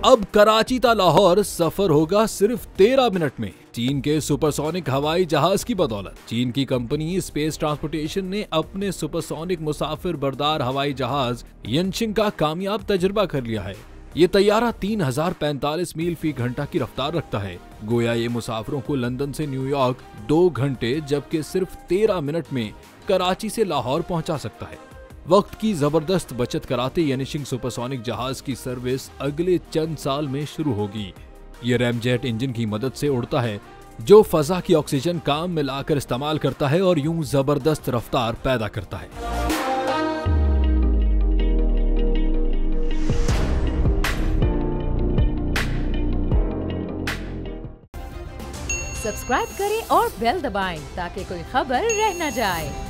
अब कराची ता लाहौर सफर होगा सिर्फ 13 मिनट में, चीन के सुपरसोनिक हवाई जहाज की बदौलत। चीन की कंपनी स्पेस ट्रांसपोर्टेशन ने अपने सुपरसोनिक मुसाफिर बरदार हवाई जहाज यनशिंग का कामयाब तजुर्बा कर लिया है। ये तैयारा 3045 मील फी घंटा की रफ्तार रखता है। गोया ये मुसाफिरों को लंदन से न्यूयॉर्क 2 घंटे जबकि सिर्फ 13 मिनट में कराची से लाहौर पहुंचा सकता है। वक्त की जबरदस्त बचत कराते यनशिंग सुपरसोनिक जहाज की सर्विस अगले चंद साल में शुरू होगी। ये रैमजेट इंजन की मदद से उड़ता है जो फजा की ऑक्सीजन काम में लाकर इस्तेमाल करता है और यूं जबरदस्त रफ्तार पैदा करता है। सब्सक्राइब करें और बेल दबाएं ताकि कोई खबर रह न जाए।